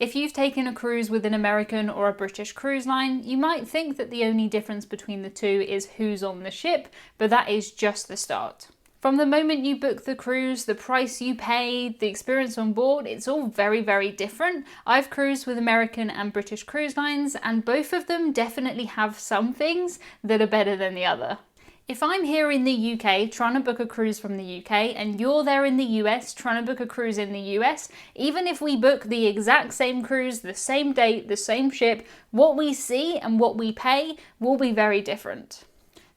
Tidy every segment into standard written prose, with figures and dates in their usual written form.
If you've taken a cruise with an American or a British cruise line, you might think that the only difference between the two is who's on the ship, but that is just the start. From the moment you book the cruise, the price you pay, the experience on board, it's all very, very different. I've cruised with American and British cruise lines, and both of them definitely have some things that are better than the other. If I'm here in the UK trying to book a cruise from the UK and you're there in the US trying to book a cruise in the US, even if we book the exact same cruise, the same date, the same ship, what we see and what we pay will be very different.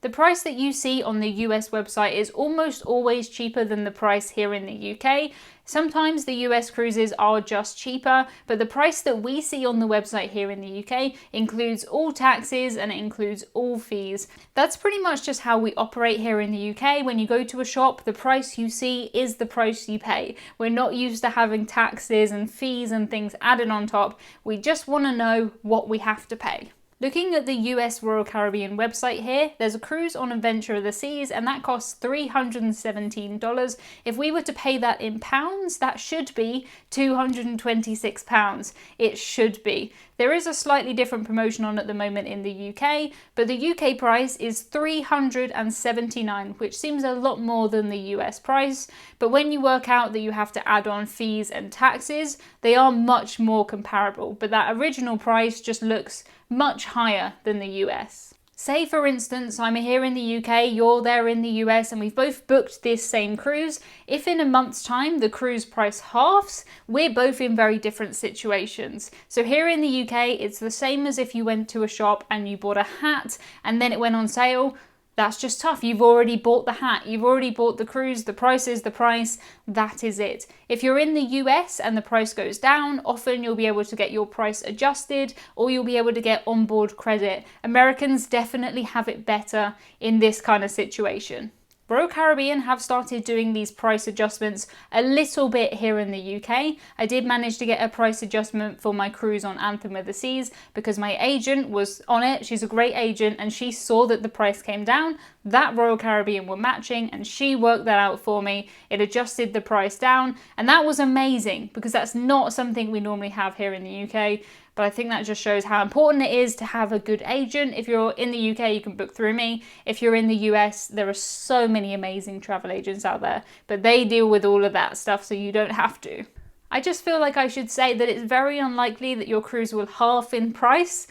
The price that you see on the US website is almost always cheaper than the price here in the UK. Sometimes the US cruises are just cheaper, but the price that we see on the website here in the UK includes all taxes and it includes all fees. That's pretty much just how we operate here in the UK. When you go to a shop, the price you see is the price you pay. We're not used to having taxes and fees and things added on top. We just want to know what we have to pay. Looking at the US Royal Caribbean website here, there's a cruise on Adventure of the Seas and that costs $317. If we were to pay that in pounds, that should be £226. It should be. There is a slightly different promotion on at the moment in the UK, but the UK price is $379, which seems a lot more than the US price. But when you work out that you have to add on fees and taxes, they are much more comparable. But that original price just looks much higher than the US. Say for instance, I'm here in the UK, you're there in the US, and we've both booked this same cruise. If in a month's time the cruise price halves, we're both in very different situations. So here in the UK, it's the same as if you went to a shop and you bought a hat and then it went on sale. That's just tough. You've already bought the hat, you've already bought the cruise, the price is the price, that is it. If you're in the US and the price goes down, often you'll be able to get your price adjusted or you'll be able to get onboard credit. Americans definitely have it better in this kind of situation. Royal Caribbean have started doing these price adjustments a little bit here in the UK. I did manage to get a price adjustment for my cruise on Anthem of the Seas because my agent was on it. She's a great agent and she saw that the price came down, that Royal Caribbean were matching, and she worked that out for me. It adjusted the price down and that was amazing because that's not something we normally have here in the UK. But I think that just shows how important it is to have a good agent. If you're in the UK, you can book through me. If you're in the US, there are so many amazing travel agents out there, but they deal with all of that stuff so you don't have to. I just feel like I should say that it's very unlikely that your cruise will half in price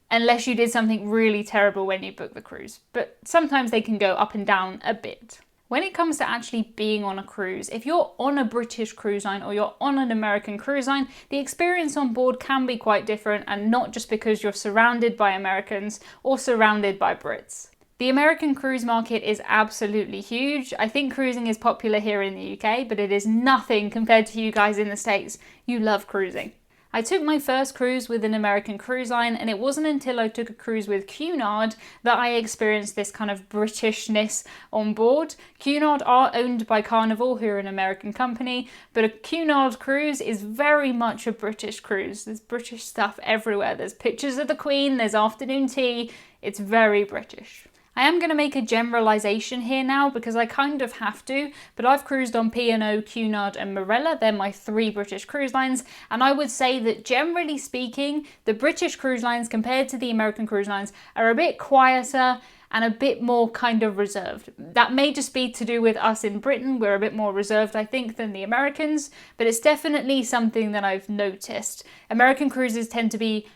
unless you did something really terrible when you book the cruise. But sometimes they can go up and down a bit. When it comes to actually being on a cruise, if you're on a British cruise line or you're on an American cruise line, the experience on board can be quite different, and not just because you're surrounded by Americans or surrounded by Brits. The American cruise market is absolutely huge. I think cruising is popular here in the UK, but it is nothing compared to you guys in the States. You love cruising. I took my first cruise with an American cruise line, and it wasn't until I took a cruise with Cunard that I experienced this kind of Britishness on board. Cunard are owned by Carnival, who are an American company, but a Cunard cruise is very much a British cruise. There's British stuff everywhere. There's pictures of the Queen, there's afternoon tea. It's very British. I am going to make a generalisation here now because I kind of have to, but I've cruised on P&O, Cunard and Marella. They're my 3 British cruise lines, and I would say that generally speaking, the British cruise lines compared to the American cruise lines are a bit quieter and a bit more kind of reserved. That may just be to do with us in Britain. We're a bit more reserved, I think, than the Americans, but it's definitely something that I've noticed. American cruises tend to be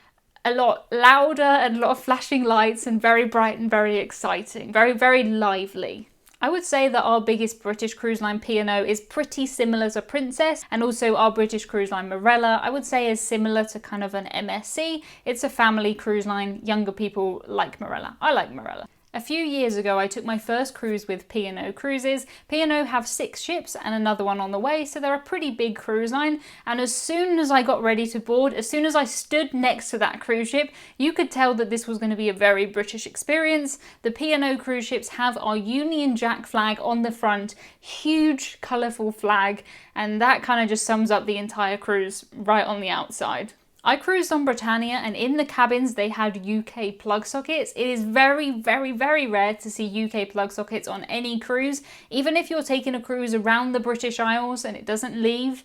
a lot louder and a lot of flashing lights and very bright and very exciting, very, very lively. I would say that our biggest British cruise line, P&O, is pretty similar to Princess, and also our British cruise line, Marella, I would say is similar to kind of an MSC. It's a family cruise line. Younger people like Marella. I like Marella. A few years ago, I took my first cruise with P&O Cruises. P&O have 6 ships and another one on the way, so they're a pretty big cruise line. And as soon as I got ready to board, as soon as I stood next to that cruise ship, you could tell that this was going to be a very British experience. The P&O cruise ships have our Union Jack flag on the front, huge colourful flag, and that kind of just sums up the entire cruise right on the outside. I cruised on Britannia, and in the cabins they had UK plug sockets. It is very, very, very rare to see UK plug sockets on any cruise. Even if you're taking a cruise around the British Isles and it doesn't leave,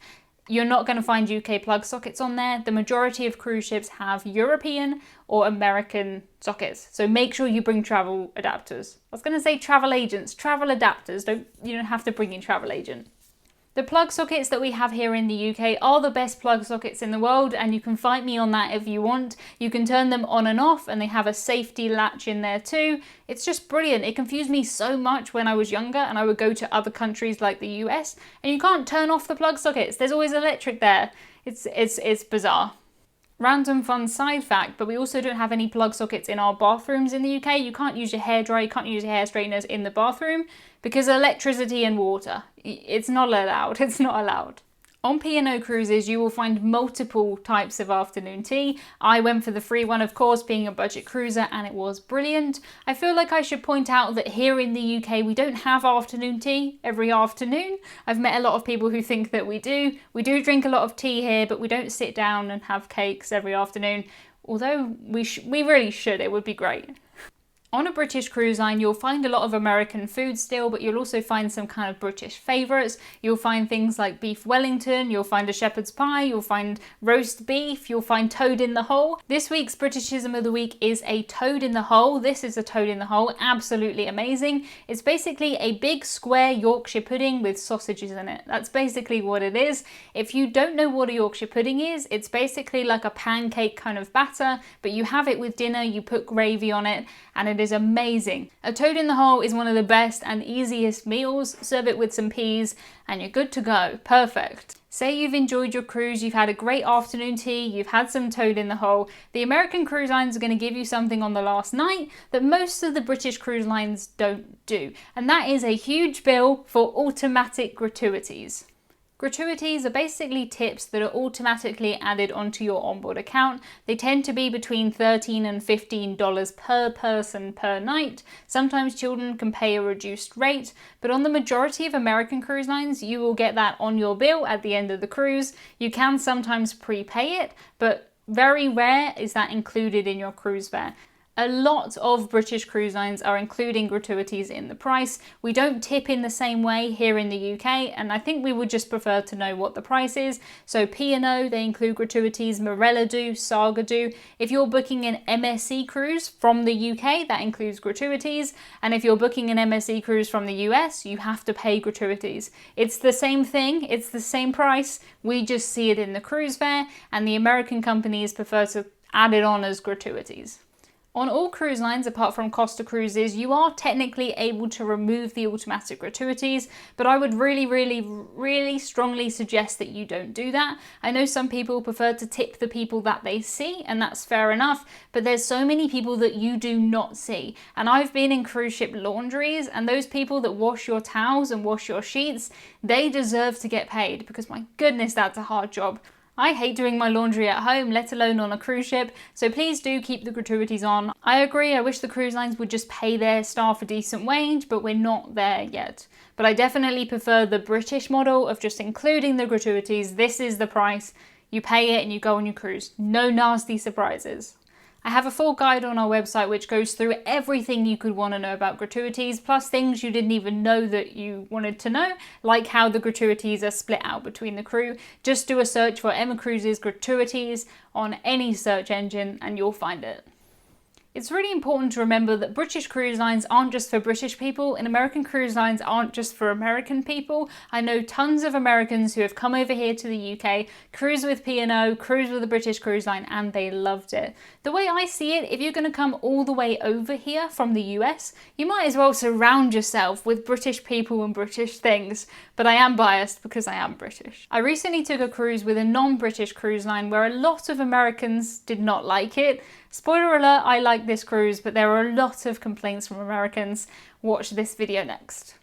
You're not going to find UK plug sockets on there. The majority of cruise ships have European or American sockets. So make sure you bring travel adapters. I was going to say travel agents, travel adapters. You don't have to bring in travel agent. The plug sockets that we have here in the UK are the best plug sockets in the world, and you can fight me on that if you want. You can turn them on and off, and they have a safety latch in there too. It's just brilliant. It confused me so much when I was younger and I would go to other countries like the US and you can't turn off the plug sockets. There's always electric there. It's bizarre. Random fun side fact, but we also don't have any plug sockets in our bathrooms in the UK. You can't use your hairdryer, you can't use your hair straighteners in the bathroom because of electricity and water. It's not allowed, it's not allowed. On P&O cruises, you will find multiple types of afternoon tea. I went for the free one, of course, being a budget cruiser, and it was brilliant. I feel like I should point out that here in the UK, we don't have afternoon tea every afternoon. I've met a lot of people who think that we do. We do drink a lot of tea here, but we don't sit down and have cakes every afternoon. Although we really should, it would be great. On a British cruise line, you'll find a lot of American food still, but you'll also find some kind of British favourites. You'll find things like beef Wellington, you'll find a shepherd's pie, you'll find roast beef, you'll find toad in the hole. This week's Britishism of the week is a toad in the hole. This is a toad in the hole, absolutely amazing. It's basically a big square Yorkshire pudding with sausages in it. That's basically what it is. If you don't know what a Yorkshire pudding is, it's basically like a pancake kind of batter, but you have it with dinner, you put gravy on it, and it is amazing. A toad in the hole is one of the best and easiest meals. Serve it with some peas and you're good to go. Perfect. Say you've enjoyed your cruise, you've had a great afternoon tea, you've had some toad in the hole. The American cruise lines are going to give you something on the last night that most of the British cruise lines don't do, and that is a huge bill for automatic gratuities. Gratuities are basically tips that are automatically added onto your onboard account. They tend to be between $13 and $15 per person per night. Sometimes children can pay a reduced rate, but on the majority of American cruise lines, you will get that on your bill at the end of the cruise. You can sometimes prepay it, but very rare is that included in your cruise fare. A lot of British cruise lines are including gratuities in the price. We don't tip in the same way here in the UK, and I think we would just prefer to know what the price is. So P&O, they include gratuities, Marella do, Saga do. If you're booking an MSC cruise from the UK, that includes gratuities. And if you're booking an MSC cruise from the US, you have to pay gratuities. It's the same thing, it's the same price. We just see it in the cruise fare, and the American companies prefer to add it on as gratuities. On all cruise lines, apart from Costa Cruises, you are technically able to remove the automatic gratuities, but I would really strongly suggest that you don't do that. I know some people prefer to tip the people that they see, and that's fair enough, but there's so many people that you do not see. And I've been in cruise ship laundries, and those people that wash your towels and wash your sheets, they deserve to get paid, because my goodness, that's a hard job. I hate doing my laundry at home, let alone on a cruise ship, so please do keep the gratuities on. I agree, I wish the cruise lines would just pay their staff a decent wage, but we're not there yet. But I definitely prefer the British model of just including the gratuities. This is the price, you pay it and you go on your cruise. No nasty surprises. I have a full guide on our website which goes through everything you could want to know about gratuities, plus things you didn't even know that you wanted to know, like how the gratuities are split out between the crew. Just do a search for Emma Cruises gratuities on any search engine and you'll find it. It's really important to remember that British cruise lines aren't just for British people and American cruise lines aren't just for American people. I know tons of Americans who have come over here to the UK, cruise with P&O, cruise with a British cruise line, and they loved it. The way I see it, if you're going to come all the way over here from the US, you might as well surround yourself with British people and British things. But I am biased because I am British. I recently took a cruise with a non-British cruise line where a lot of Americans did not like it. Spoiler alert, I like this cruise, but there are a lot of complaints from Americans. Watch this video next.